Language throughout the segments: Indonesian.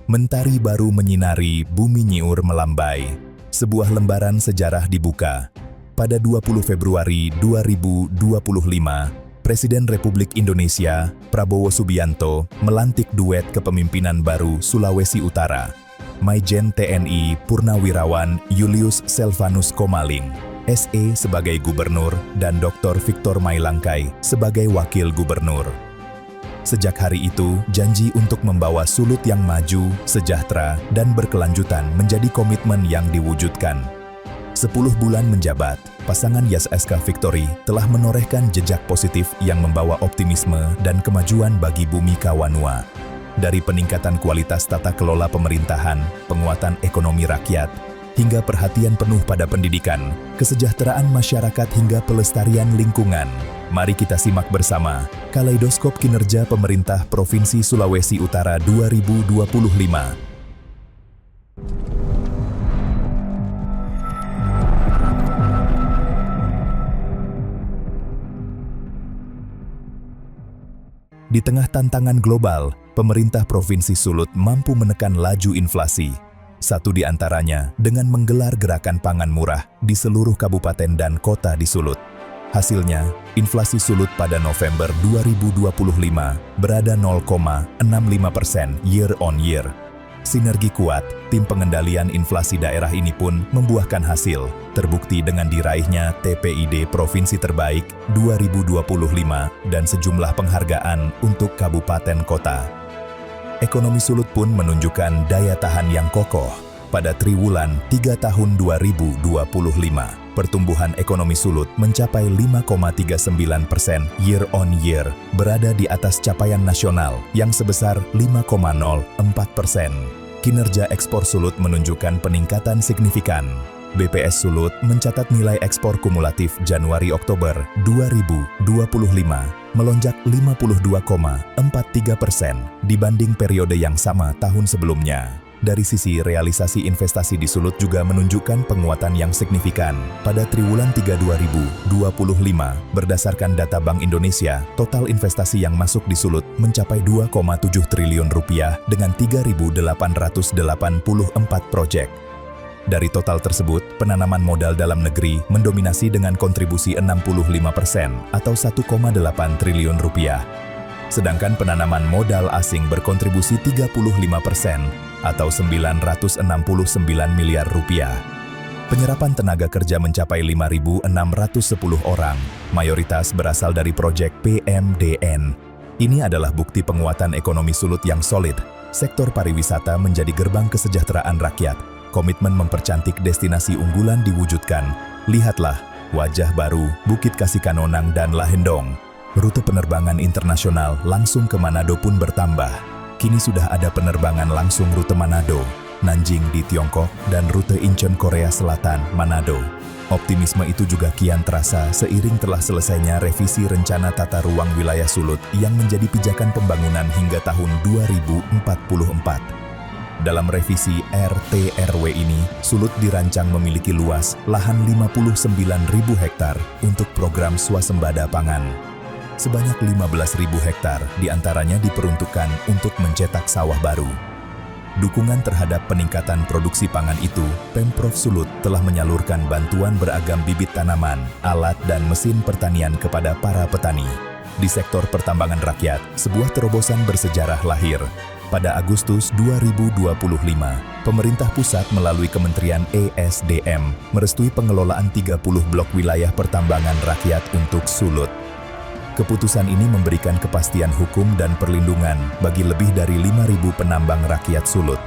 Mentari baru menyinari, bumi nyiur melambai. Sebuah lembaran sejarah dibuka. Pada 20 Februari 2025, Presiden Republik Indonesia, Prabowo Subianto, melantik duet kepemimpinan baru Sulawesi Utara. Maijen TNI Purnawirawan Julius Selvanus Komaling, SE sebagai Gubernur, dan Dr. Victor Mailangkai sebagai Wakil Gubernur. Sejak hari itu, janji untuk membawa Sulut yang maju, sejahtera, dan berkelanjutan menjadi komitmen yang diwujudkan. 10 bulan menjabat, pasangan YSSK Victory telah menorehkan jejak positif yang membawa optimisme dan kemajuan bagi bumi Kawanua. Dari peningkatan kualitas tata kelola pemerintahan, penguatan ekonomi rakyat, hingga perhatian penuh pada pendidikan, kesejahteraan masyarakat hingga pelestarian lingkungan. Mari kita simak bersama Kaleidoskop Kinerja Pemerintah Provinsi Sulawesi Utara 2025. Di tengah tantangan global, pemerintah Provinsi Sulut mampu menekan laju inflasi. Satu di antaranya dengan menggelar gerakan pangan murah di seluruh kabupaten dan kota di Sulut. Hasilnya, inflasi Sulut pada November 2025 berada 0,65% year on year. Sinergi kuat, tim pengendalian inflasi daerah ini pun membuahkan hasil, terbukti dengan diraihnya TPID Provinsi Terbaik 2025 dan sejumlah penghargaan untuk kabupaten kota. Ekonomi Sulut pun menunjukkan daya tahan yang kokoh. Pada triwulan 3 tahun 2025, pertumbuhan ekonomi Sulut mencapai 5,39% year on year, berada di atas capaian nasional yang sebesar 5,04%. Kinerja ekspor Sulut menunjukkan peningkatan signifikan. BPS Sulut mencatat nilai ekspor kumulatif Januari-Oktober 2025 melonjak 52,43% dibanding periode yang sama tahun sebelumnya. Dari sisi realisasi investasi di Sulut juga menunjukkan penguatan yang signifikan. Pada triwulan 3 2025, berdasarkan data Bank Indonesia, total investasi yang masuk di Sulut mencapai 2,7 triliun rupiah dengan 3.884 proyek. Dari total tersebut, penanaman modal dalam negeri mendominasi dengan kontribusi 65% atau 1,8 triliun rupiah. Sedangkan penanaman modal asing berkontribusi 35% atau 969 miliar rupiah. Penyerapan tenaga kerja mencapai 5.610 orang, mayoritas berasal dari proyek PMDN. Ini adalah bukti penguatan ekonomi Sulut yang solid. Sektor pariwisata menjadi gerbang kesejahteraan rakyat. Komitmen mempercantik destinasi unggulan diwujudkan. Lihatlah, wajah baru, Bukit Kasikanonang dan Lahendong. Rute penerbangan internasional langsung ke Manado pun bertambah. Kini sudah ada penerbangan langsung rute Manado, Nanjing di Tiongkok, dan rute Incheon Korea Selatan, Manado. Optimisme itu juga kian terasa seiring telah selesainya revisi rencana tata ruang wilayah Sulut yang menjadi pijakan pembangunan hingga tahun 2044. Dalam revisi RT/RW ini, Sulut dirancang memiliki luas lahan 59.000 hektar untuk program swasembada pangan. Sebanyak 15.000 hektar diantaranya diperuntukkan untuk mencetak sawah baru. Dukungan terhadap peningkatan produksi pangan itu, Pemprov Sulut telah menyalurkan bantuan beragam bibit tanaman, alat, dan mesin pertanian kepada para petani. Di sektor pertambangan rakyat, sebuah terobosan bersejarah lahir. Pada Agustus 2025, pemerintah pusat melalui Kementerian ESDM merestui pengelolaan 30 blok wilayah pertambangan rakyat untuk Sulut. Keputusan ini memberikan kepastian hukum dan perlindungan bagi lebih dari 5.000 penambang rakyat Sulut.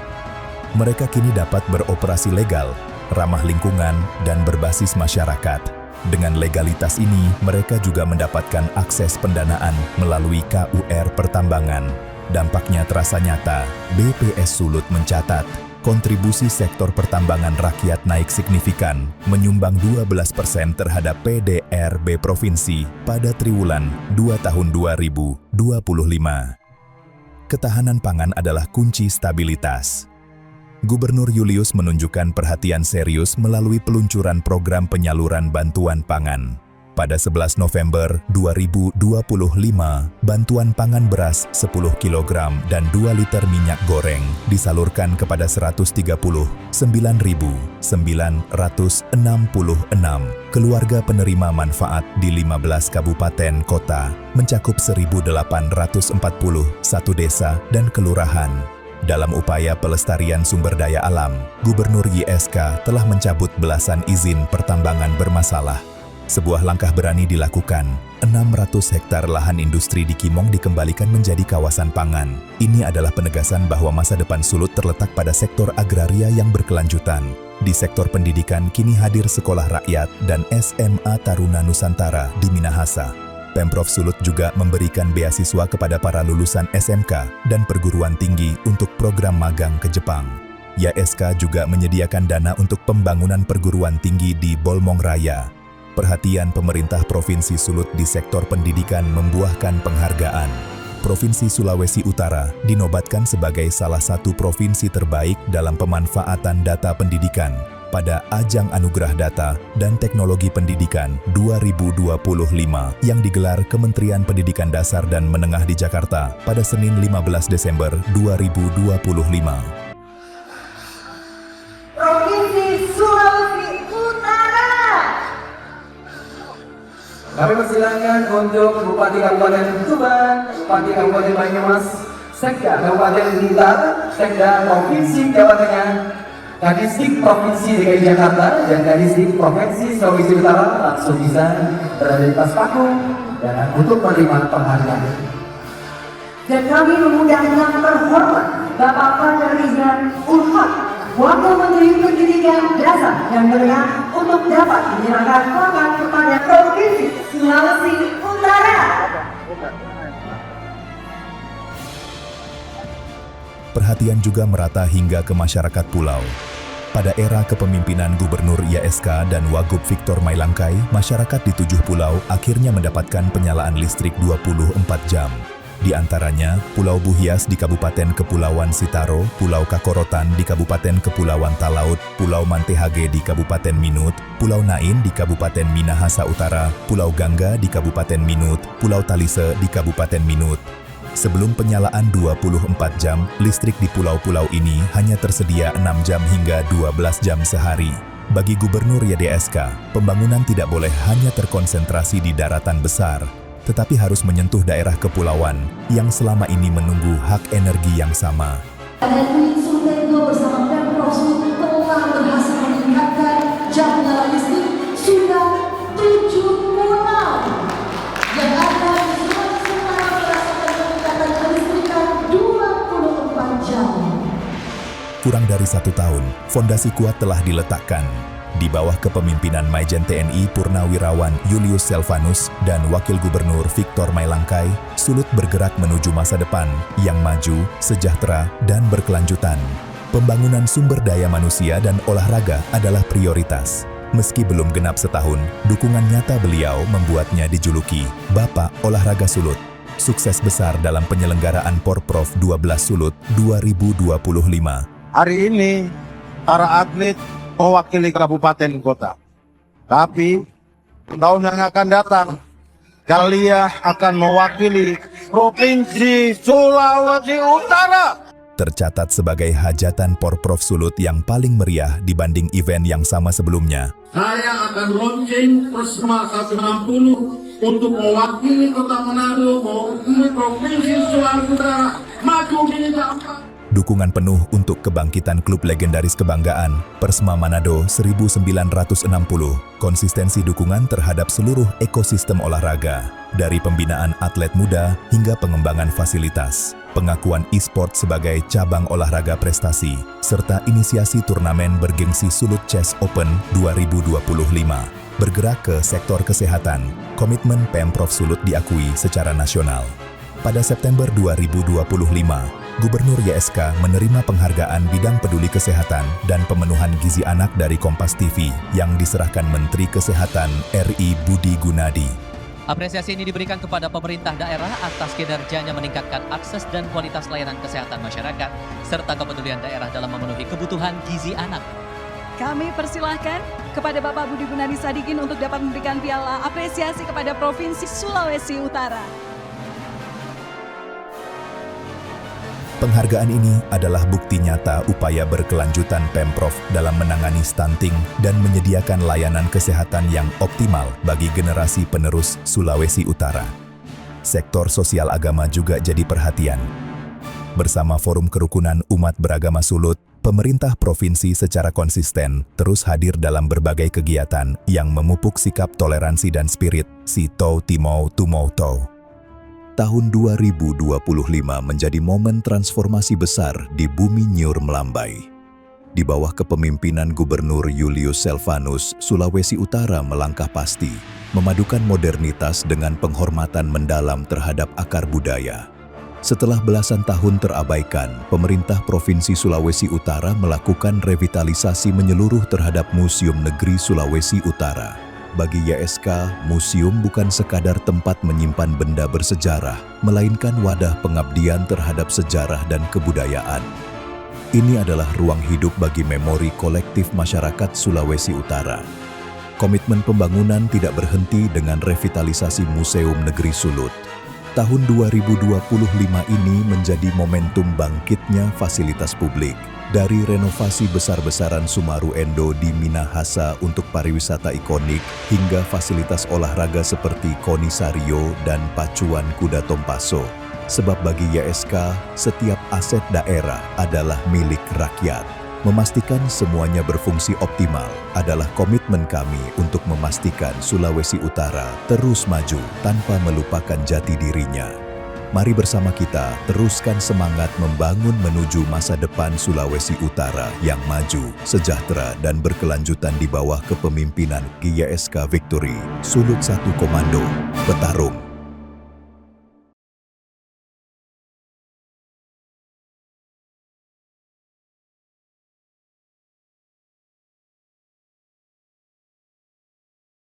Mereka kini dapat beroperasi legal, ramah lingkungan, dan berbasis masyarakat. Dengan legalitas ini, mereka juga mendapatkan akses pendanaan melalui KUR Pertambangan. Dampaknya terasa nyata. BPS Sulut mencatat, kontribusi sektor pertambangan rakyat naik signifikan, menyumbang 12% terhadap PDRB Provinsi pada triwulan 2 tahun 2025. Ketahanan pangan adalah kunci stabilitas. Gubernur Julius menunjukkan perhatian serius melalui peluncuran program penyaluran bantuan pangan. Pada 11 November 2025, bantuan pangan beras 10 kg dan 2 liter minyak goreng disalurkan kepada 139.966 keluarga penerima manfaat di 15 kabupaten kota, mencakup 1.841 desa dan kelurahan. Dalam upaya pelestarian sumber daya alam, Gubernur YSK telah mencabut belasan izin pertambangan bermasalah. Sebuah langkah berani dilakukan, 600 hektar lahan industri di Kimong dikembalikan menjadi kawasan pangan. Ini adalah penegasan bahwa masa depan Sulut terletak pada sektor agraria yang berkelanjutan. Di sektor pendidikan kini hadir Sekolah Rakyat dan SMA Taruna Nusantara di Minahasa. Pemprov Sulut juga memberikan beasiswa kepada para lulusan SMK dan perguruan tinggi untuk program magang ke Jepang. YSK juga menyediakan dana untuk pembangunan perguruan tinggi di Bolmong Raya. Perhatian pemerintah Provinsi Sulut di sektor pendidikan membuahkan penghargaan. Provinsi Sulawesi Utara dinobatkan sebagai salah satu provinsi terbaik dalam pemanfaatan data pendidikan pada Ajang Anugerah Data dan Teknologi Pendidikan 2025 yang digelar Kementerian Pendidikan Dasar dan Menengah di Jakarta pada Senin 15 Desember 2025. Provinsi Sulawesi Utara. Kami persilakan untuk Bupati Kabupaten Tuban, Bupati Kabupaten Banyumas, Sekda Kabupaten Blitar, Sekda Provinsi Jawa Tengah, Kadisdik Provinsi DKI Jakarta, dan Kadisdik Provinsi Sulawesi Utara langsung bisa berada di atas panggung dan untuk menerima penghargaan. Dan kami mengundang yang terhormat Bapak Fajar Rizal Ulhak, Wakil Menteri Pendidikan Dasar dan Menengah untuk dapat menyerahkan pangkat kepada Provinsi Sulawesi Utara. Perhatian juga merata hingga ke masyarakat pulau. Pada era kepemimpinan Gubernur YSK dan Wagub Victor Mailangkai, masyarakat di 7 pulau akhirnya mendapatkan penyalaan listrik 24 jam. Di antaranya, Pulau Buhias di Kabupaten Kepulauan Sitaro, Pulau Kakorotan di Kabupaten Kepulauan Talaut, Pulau Mantehage di Kabupaten Minut, Pulau Nain di Kabupaten Minahasa Utara, Pulau Gangga di Kabupaten Minut, Pulau Talise di Kabupaten Minut. Sebelum penyalaan 24 jam, listrik di pulau-pulau ini hanya tersedia 6 jam hingga 12 jam sehari. Bagi Gubernur YDSK, pembangunan tidak boleh hanya terkonsentrasi di daratan besar, tetapi harus menyentuh daerah kepulauan yang selama ini menunggu hak energi yang sama. Dan Sultenggo bersama Pemprov Sulut telah berhasil meningkatkan jumlah listrik sudah 7 pulau yang ada di Sulawesi Utara berdasarkan peningkatan kelistrikan 24 jam. Kurang dari 1 tahun, fondasi kuat telah diletakkan. Di bawah kepemimpinan Maijen TNI Purnawirawan Julius Selvanus dan Wakil Gubernur Victor Mailangkai, Sulut bergerak menuju masa depan yang maju, sejahtera, dan berkelanjutan. Pembangunan sumber daya manusia dan olahraga adalah prioritas. Meski belum genap setahun, dukungan nyata beliau membuatnya dijuluki Bapak Olahraga Sulut. Sukses besar dalam penyelenggaraan Porprov 12 Sulut 2025. Hari ini, para atlet mewakili kabupaten kota. Tapi tahun yang akan datang, kalian akan mewakili Provinsi Sulawesi Utara. Tercatat sebagai hajatan Porprov Sulut yang paling meriah dibanding event yang sama sebelumnya. Saya akan launching Persma 160 untuk mewakili Kota Manado, mewakili Provinsi Sulawesi Utara, maju di Jakarta. Dukungan penuh untuk kebangkitan klub legendaris kebanggaan, Persma Manado 1960. Konsistensi dukungan terhadap seluruh ekosistem olahraga, dari pembinaan atlet muda hingga pengembangan fasilitas, pengakuan e-sport sebagai cabang olahraga prestasi, serta inisiasi turnamen bergengsi Sulut Chess Open 2025. Bergerak ke sektor kesehatan, komitmen Pemprov Sulut diakui secara nasional. Pada September 2025, Gubernur YSK menerima penghargaan bidang peduli kesehatan dan pemenuhan gizi anak dari Kompas TV yang diserahkan Menteri Kesehatan RI Budi Gunadi. Apresiasi ini diberikan kepada pemerintah daerah atas kinerjanya meningkatkan akses dan kualitas layanan kesehatan masyarakat, serta kepedulian daerah dalam memenuhi kebutuhan gizi anak. Kami persilahkan kepada Bapak Budi Gunadi Sadikin untuk dapat memberikan piala apresiasi kepada Provinsi Sulawesi Utara. Penghargaan ini adalah bukti nyata upaya berkelanjutan Pemprov dalam menangani stunting dan menyediakan layanan kesehatan yang optimal bagi generasi penerus Sulawesi Utara. Sektor sosial agama juga jadi perhatian. Bersama Forum Kerukunan Umat Beragama Sulut, pemerintah provinsi secara konsisten terus hadir dalam berbagai kegiatan yang memupuk sikap toleransi dan spirit Si Tau Timau Tumau Tau. Tahun 2025 menjadi momen transformasi besar di Bumi Nyur Melambai. Di bawah kepemimpinan Gubernur Julius Selvanus, Sulawesi Utara melangkah pasti, memadukan modernitas dengan penghormatan mendalam terhadap akar budaya. Setelah belasan tahun terabaikan, pemerintah Provinsi Sulawesi Utara melakukan revitalisasi menyeluruh terhadap Museum Negeri Sulawesi Utara. Bagi YSK, museum bukan sekadar tempat menyimpan benda bersejarah, melainkan wadah pengabdian terhadap sejarah dan kebudayaan. Ini adalah ruang hidup bagi memori kolektif masyarakat Sulawesi Utara. Komitmen pembangunan tidak berhenti dengan revitalisasi Museum Negeri Sulut. Tahun 2025 ini menjadi momentum bangkitnya fasilitas publik. Dari renovasi besar-besaran Sumaru Endo di Minahasa untuk pariwisata ikonik, hingga fasilitas olahraga seperti Konisario dan Pacuan Kuda Tompaso. Sebab bagi YSK, setiap aset daerah adalah milik rakyat. Memastikan semuanya berfungsi optimal adalah komitmen kami untuk memastikan Sulawesi Utara terus maju tanpa melupakan jati dirinya. Mari bersama kita teruskan semangat membangun menuju masa depan Sulawesi Utara yang maju, sejahtera dan berkelanjutan di bawah kepemimpinan YSK Victory, Sulut 1 Komando, Petarung.